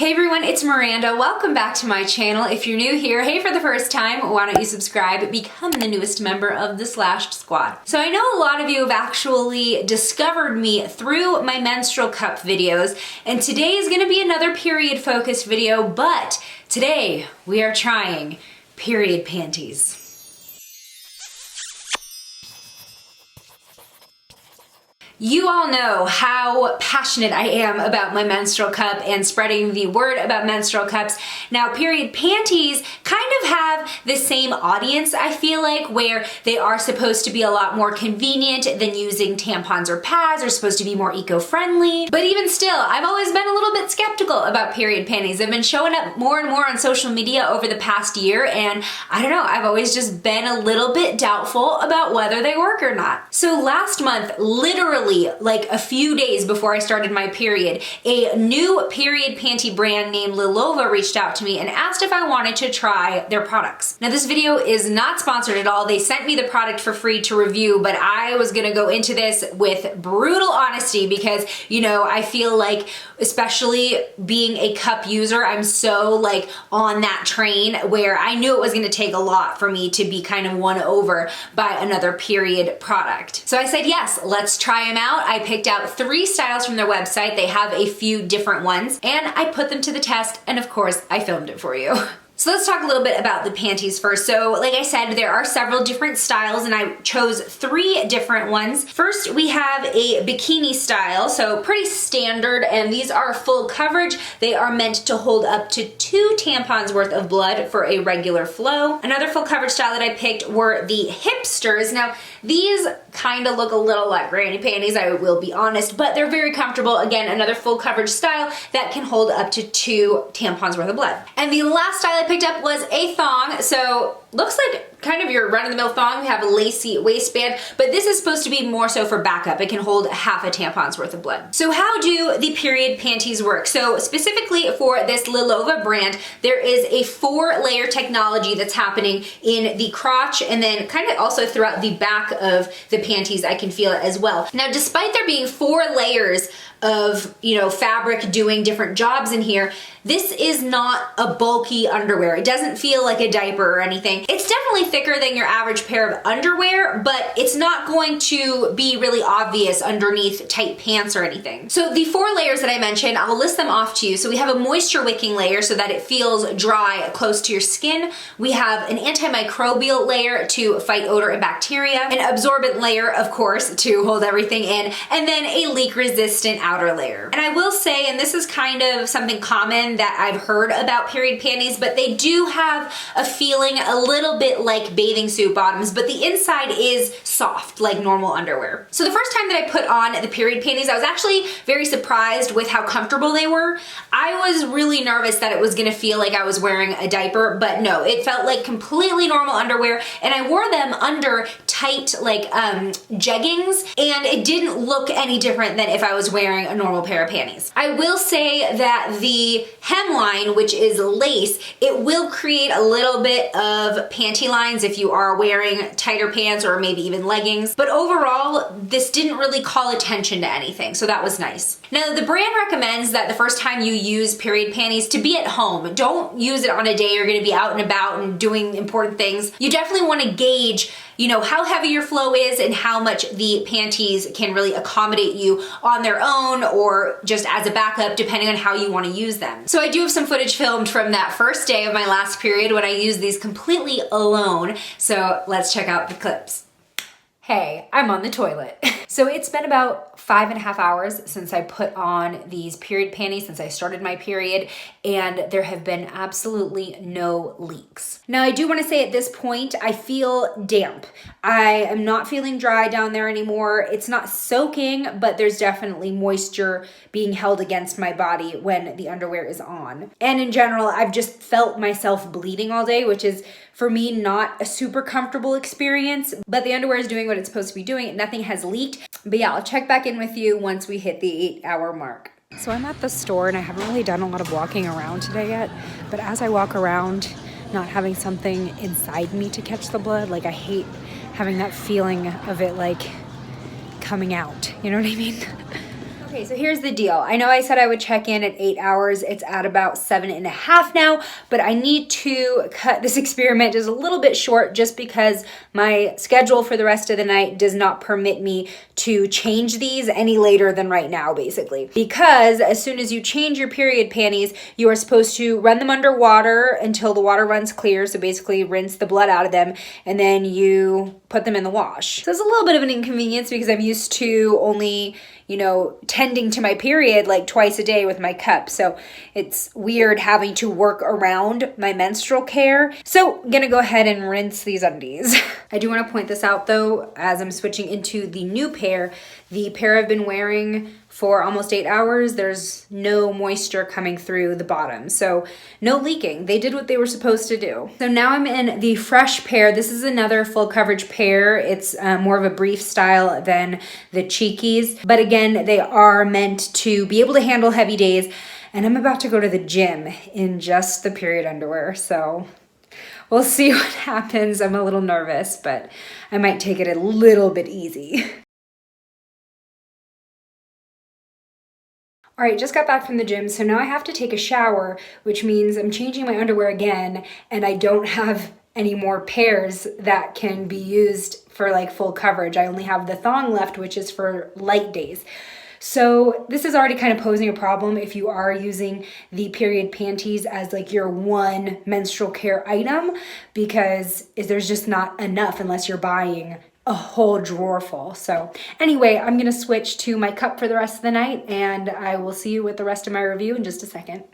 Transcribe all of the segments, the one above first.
Hey everyone, it's Miranda. Welcome back to my channel. If you're new here, hey for the first time, why don't you subscribe, become the newest member of the Slashed Squad. So I know a lot of you have actually discovered me through my menstrual cup videos, and today is gonna be another period focused video, but today we are trying period panties. You all know how passionate I am about my menstrual cup and spreading the word about menstrual cups. Now, period panties kind of have the same audience, I feel like, where they are supposed to be a lot more convenient than using tampons or pads. They're supposed to be more eco-friendly. But even still, I've always been a little bit skeptical about period panties. They've been showing up more and more on social media over the past year, and I don't know, I've always just been a little bit doubtful about whether they work or not. So last month, literally, like a few days before I started my period, a new period panty brand named Lilova reached out to me and asked if I wanted to try their products. Now this video is not sponsored at all. They sent me the product for free to review, but I was gonna go into this with brutal honesty because, you know, I feel like, especially being a cup user, I'm so like on that train where I knew it was gonna take a lot for me to be kind of won over by another period product. So I said, yes, let's try them out. I picked out 3 styles from their website. They have a few different ones, and I put them to the test, and of course, I filmed it for you. So let's talk a little bit about the panties first. So like I said, there are several different styles and I chose 3 different ones. First, we have a bikini style, so pretty standard, and these are full coverage. They are meant to hold up to 2 tampons worth of blood for a regular flow. Another full coverage style that I picked were the hipsters. Now, these kind of look a little like granny panties, I will be honest, but they're very comfortable. Again, another full coverage style that can hold up to 2 tampons worth of blood. And the last style I picked up was a thong. So looks like kind of your run-of-the-mill thong. We have a lacy waistband, but this is supposed to be more so for backup. It can hold half a tampon's worth of blood. So how do the period panties work? So specifically for this Lilova brand, there is a 4-layer technology that's happening in the crotch and then kind of also throughout the back of the panties. I can feel it as well. Now, despite there being 4 layers of, you know, fabric doing different jobs in here, this is not a bulky underwear. It doesn't feel like a diaper or anything. It's definitely thicker than your average pair of underwear, but it's not going to be really obvious underneath tight pants or anything. So the 4 layers that I mentioned, I'll list them off to you. So we have a moisture wicking layer so that it feels dry close to your skin. We have an antimicrobial layer to fight odor and bacteria, an absorbent layer, of course, to hold everything in, and then a leak resistant outer layer. And I will say, and this is kind of something common that I've heard about period panties, but they do have a feeling a little bit like bathing suit bottoms, but the inside is soft like normal underwear. So the first time that I put on the period panties, I was actually very surprised with how comfortable they were. I was really nervous that it was gonna feel like I was wearing a diaper, but no, it felt like completely normal underwear, and I wore them under tight like jeggings, and it didn't look any different than if I was wearing a normal pair of panties. I will say that the hemline, which is lace, it will create a little bit of panty lines if you are wearing tighter pants or maybe even leggings, but overall this didn't really call attention to anything, so that was nice. Now the brand recommends that the first time you use period panties to be at home. Don't use it on a day you're gonna be out and about and doing important things. You definitely want to gauge, you know, how heavy your flow is and how much the panties can really accommodate you on their own or just as a backup, depending on how you want to use them. So I do have some footage filmed from that first day of my last period when I used these completely alone. So let's check out the clips. Hey, I'm on the toilet. So it's been about 5.5 hours since I put on these period panties, since I started my period, and there have been absolutely no leaks. Now I do want to say at this point, I feel damp. I am not feeling dry down there anymore. It's not soaking, but there's definitely moisture being held against my body when the underwear is on. And in general, I've just felt myself bleeding all day, which is for me not a super comfortable experience, but the underwear is doing what it's supposed to be doing. Nothing has leaked. But yeah, I'll check back in with you once we hit the 8-hour mark. So I'm at the store and I haven't really done a lot of walking around today yet, but as I walk around, not having something inside me to catch the blood, like I hate having that feeling of it like coming out, you know what I mean? Okay, so here's the deal. I know I said I would check in at 8 hours. It's at about 7.5 now, but I need to cut this experiment just a little bit short just because my schedule for the rest of the night does not permit me to change these any later than right now, basically. Because as soon as you change your period panties, you are supposed to run them under water until the water runs clear, so basically rinse the blood out of them, and then you put them in the wash. So it's a little bit of an inconvenience because I'm used to only, you know, tending to my period like twice a day with my cup. So it's weird having to work around my menstrual care. So I'm gonna go ahead and rinse these undies. I do want to point this out though, as I'm switching into the new pair, the pair I've been wearing for almost 8 hours, there's no moisture coming through the bottom. So no leaking. They did what they were supposed to do. So now I'm in the fresh pair. This is another full coverage pair. It's more of a brief style than the cheekies. But again, they are meant to be able to handle heavy days. And I'm about to go to the gym in just the period underwear. So we'll see what happens. I'm a little nervous, but I might take it a little bit easy. All right, just got back from the gym, so now I have to take a shower, which means I'm changing my underwear again, and I don't have any more pairs that can be used for like full coverage. I only have the thong left, which is for light days. So this is already kind of posing a problem if you are using the period panties as like your one menstrual care item, because there's just not enough unless you're buying a whole drawer full. So anyway, I'm gonna switch to my cup for the rest of the night, and I will see you with the rest of my review in just a second.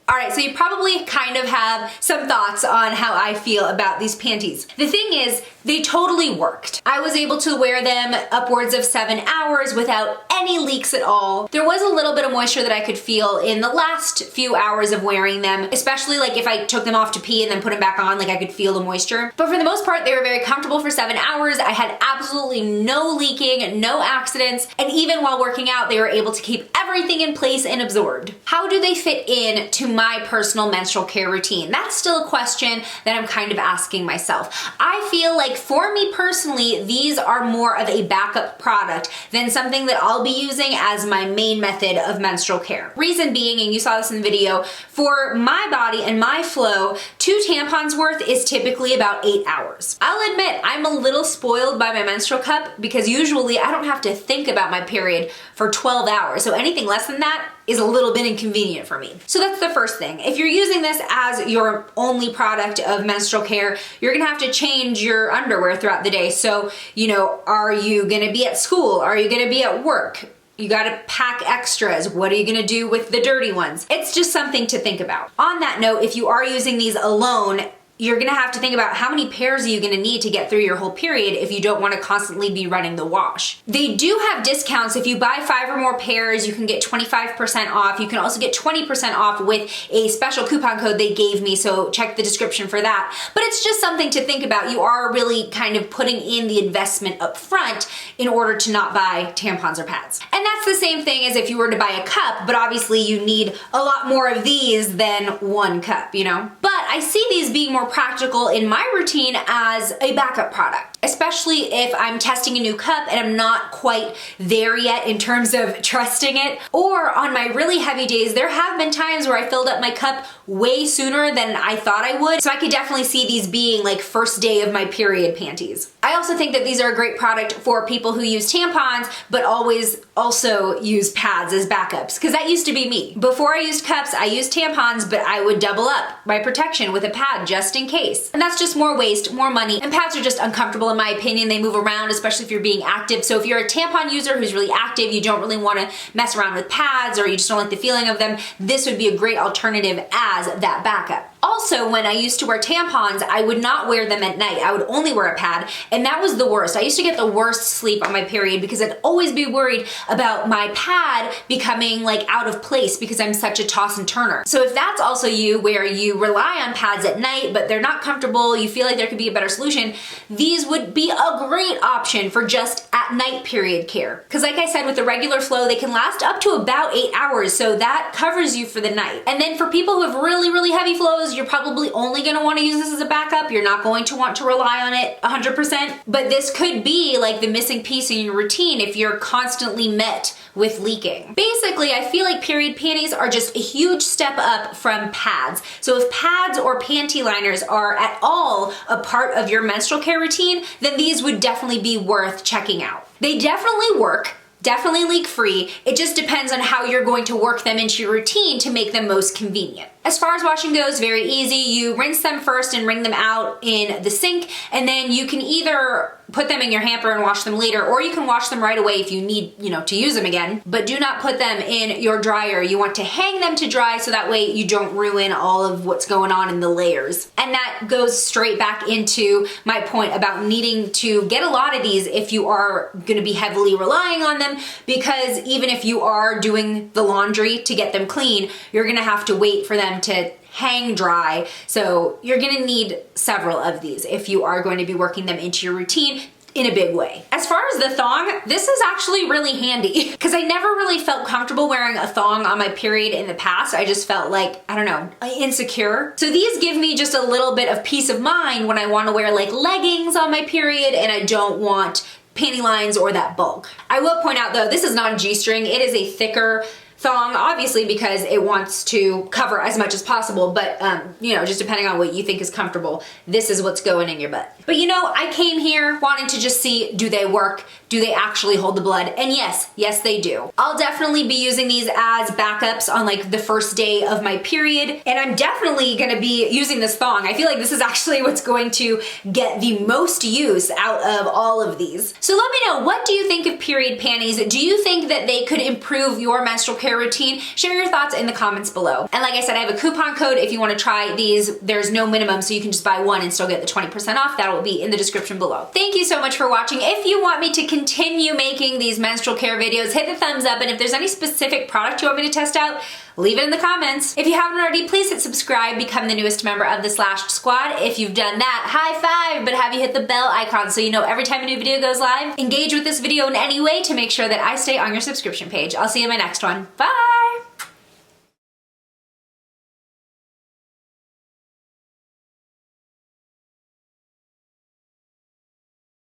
All right, so you probably kind of have some thoughts on how I feel about these panties. The thing is, they totally worked. I was able to wear them upwards of 7 hours without any leaks at all. There was a little bit of moisture that I could feel in the last few hours of wearing them, especially like if I took them off to pee and then put them back on, like I could feel the moisture. But for the most part, they were very comfortable for 7 hours. I had absolutely no leaking, no accidents, and even while working out, they were able to keep everything in place and absorbed. How do they fit in to my personal menstrual care routine? That's still a question that I'm kind of asking myself. I feel like for me personally, these are more of a backup product than something that I'll be using as my main method of menstrual care. Reason being, and you saw this in the video, for my body and my flow, 2 tampons worth is typically about 8 hours. I'll admit, I'm a little spoiled by my menstrual cup because usually I don't have to think about my period for 12 hours. So anything less than that is a little bit inconvenient for me. So that's the first thing. If you're using this as your only product of menstrual care, you're gonna have to change your underwear throughout the day. So, you know, are you gonna be at school? Are you gonna be at work? You gotta pack extras. What are you gonna do with the dirty ones? It's just something to think about. On that note, if you are using these alone, you're gonna have to think about how many pairs are you gonna need to get through your whole period if you don't wanna constantly be running the wash. They do have discounts. If you buy 5 or more pairs, you can get 25% off. You can also get 20% off with a special coupon code they gave me, so check the description for that. But it's just something to think about. You are really kind of putting in the investment up front in order to not buy tampons or pads. And that's the same thing as if you were to buy a cup, but obviously you need a lot more of these than 1 cup, you know? But I see these being more practical in my routine as a backup product, especially if I'm testing a new cup and I'm not quite there yet in terms of trusting it. Or on my really heavy days, there have been times where I filled up my cup way sooner than I thought I would. So I could definitely see these being like first day of my period panties. I also think that these are a great product for people who use tampons, but always also use pads as backups, because that used to be me. Before I used cups, I used tampons, but I would double up my protection with a pad just in case. And that's just more waste, more money, and pads are just uncomfortable in my opinion. They move around, especially if you're being active. So if you're a tampon user who's really active, you don't really want to mess around with pads, or you just don't like the feeling of them, this would be a great alternative as that backup. Also, when I used to wear tampons, I would not wear them at night. I would only wear a pad, and that was the worst. I used to get the worst sleep on my period because I'd always be worried about my pad becoming like out of place because I'm such a toss and turner. So if that's also you, where you rely on pads at night, but they're not comfortable, you feel like there could be a better solution, these would be a great option for just at night period care. Because like I said, with the regular flow, they can last up to about 8 hours, so that covers you for the night. And then for people who have really, really heavy flows, you're probably only gonna wanna use this as a backup. You're not going to want to rely on it 100%, but this could be like the missing piece in your routine if you're constantly met with leaking. Basically, I feel like period panties are just a huge step up from pads. So if pads or panty liners are at all a part of your menstrual care routine, then these would definitely be worth checking out. They definitely work. Definitely leak free. It just depends on how you're going to work them into your routine to make them most convenient. As far as washing goes, very easy. You rinse them first and wring them out in the sink, and then you can either put them in your hamper and wash them later, or you can wash them right away if you need, to use them again. But do not put them in your dryer. You want to hang them to dry so that way you don't ruin all of what's going on in the layers. And that goes straight back into my point about needing to get a lot of these if you are gonna be heavily relying on them, because even if you are doing the laundry to get them clean, you're gonna have to wait for them to hang dry. So you're gonna need several of these if you are going to be working them into your routine in a big way. As far as the thong, this is actually really handy because I never really felt comfortable wearing a thong on my period in the past. I just felt like, I don't know, insecure. So these give me just a little bit of peace of mind when I want to wear like leggings on my period and I don't want panty lines or that bulk. I will point out though, this is not a G-string. It is a thicker thong, obviously, because it wants to cover as much as possible, but just depending on what you think is comfortable, this is what's going in your butt. But I came here wanting to just see, do they work? Do they actually hold the blood? And yes they do. I'll definitely be using these as backups on like the first day of my period, and I'm definitely gonna be using this thong. I feel like this is actually what's going to get the most use out of all of these. So let me know, what do you think of period panties? Do you think that they could improve your menstrual care routine? Share your thoughts in the comments below. And like I said, I have a coupon code if you want to try these. There's no minimum, so you can just buy one and still get the 20% off. That will be in the description below. Thank you so much for watching. If you want me to continue making these menstrual care videos, hit the thumbs up, and if there's any specific product you want me to test out, leave it in the comments. If you haven't already, please hit subscribe, become the newest member of the Slashed Squad. If you've done that, high five, but have you hit the bell icon so you know every time a new video goes live? Engage with this video in any way to make sure that I stay on your subscription page. I'll see you in my next one. Bye!